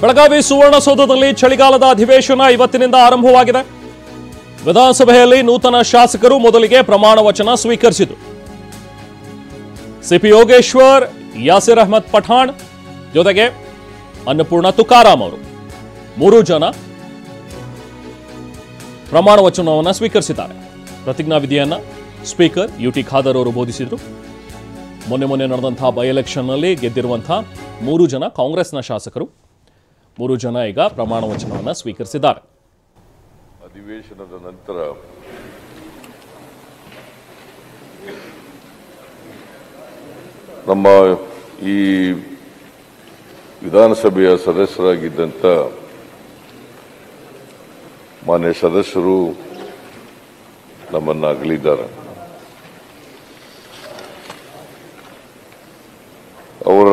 ಬೆಳಗಾವಿ ಸುವರ್ಣಸೌಧದಲ್ಲಿ ಚಳಿಗಾಲದ ಅಧಿವೇಶನ ಇವತ್ತಿನಿಂದ ಆರಂಭವಾಗಿದೆ. ವಿಧಾನಸಭೆಯಲ್ಲಿ ನೂತನ ಶಾಸಕರು ಮೊದಲಿಗೆ ಪ್ರಮಾಣ ವಚನ ಸ್ವೀಕರಿಸಿದರು. ಸಿಪಿ ಯೋಗೇಶ್ವರ್, ಯಾಸಿರ್ ಅಹಮದ್ ಪಠಾಣ್ ಜೊತೆಗೆ ಅನ್ನಪೂರ್ಣ ತುಕಾರಾಮ್ ಅವರು 3 ಜನ ಪ್ರಮಾಣ ವಚನವನ್ನು ಸ್ವೀಕರಿಸಿದ್ದಾರೆ. ಪ್ರತಿಜ್ಞಾ ವಿಧಿಯನ್ನ ಸ್ಪೀಕರ್ ಯುಟಿ ಖಾದರ್ ಅವರು ಬೋಧಿಸಿದರು. ಮೊನ್ನೆ ನಡೆದಂತಹ ಬೈ ಎಲೆಕ್ಷನ್ನಲ್ಲಿ ಗೆದ್ದಿರುವಂತಹ 3 ಜನ ಕಾಂಗ್ರೆಸ್ನ ಶಾಸಕರು 3 ಜನ ಈಗ ಪ್ರಮಾಣ ವಚನವನ್ನು ಸ್ವೀಕರಿಸಿದ್ದಾರೆ. ಅಧಿವೇಶನದ ನಂತರ ನಮ್ಮ ಈ ವಿಧಾನಸಭೆಯ ಸದಸ್ಯರಾಗಿದ್ದಂಥ ಮಾನ್ಯ ಸದಸ್ಯರು ನಮ್ಮನ್ನು ಅಗಲಿದ್ದಾರೆ. ಅವರ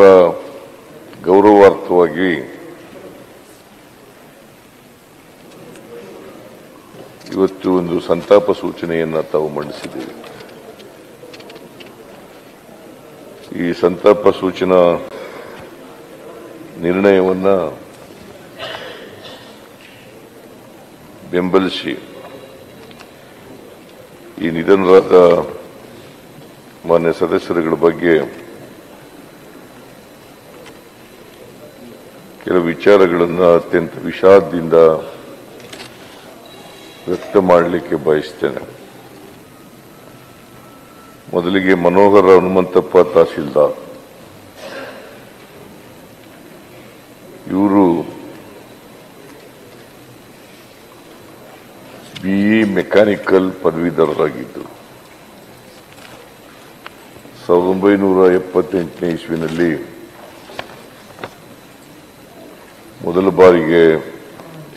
ಗೌರವಾರ್ಥವಾಗಿ ಇವತ್ತು ಒಂದು ಸಂತಾಪ ಸೂಚನೆಯನ್ನು ತಾವು ಮಂಡಿಸಿದ್ದೀವಿ. ಈ ಸಂತಾಪ ಸೂಚನಾ ನಿರ್ಣಯವನ್ನು ಬೆಂಬಲಿಸಿ ಈ ನಿಧನರಾದ ಮಾನ್ಯ ಸದಸ್ಯರುಗಳ ಬಗ್ಗೆ ಕೆಲವು ವಿಚಾರಗಳನ್ನು ಅತ್ಯಂತ ವಿಷಾದದಿಂದ ವ್ಯಕ್ತ ಮಾಡಲಿಕ್ಕೆ ಬಯಸ್ತೇನೆ. ಮೊದಲಿಗೆ ಮನೋಹರ ಹನುಮಂತಪ್ಪ ತಹಸೀಲ್ದಾರ್, ಇವರು ಬಿಇ ಮೆಕ್ಯಾನಿಕಲ್ ಪದವೀಧರರಾಗಿದ್ದರು. 1978ನೇ ಇಸ್ವಿನಲ್ಲಿ ಮೊದಲ ಬಾರಿಗೆ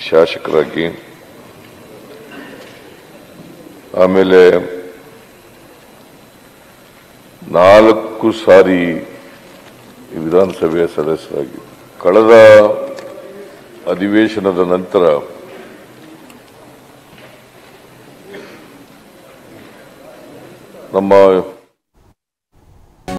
ಶಾಸಕರಾಗಿ, ಆಮೇಲೆ 4 ಸಾರಿ ವಿಧಾನಸಭೆಯ ಸದಸ್ಯರಾಗಿ, ಕಳೆದ ಅಧಿವೇಶನದ ನಂತರ ನಮ್ಮ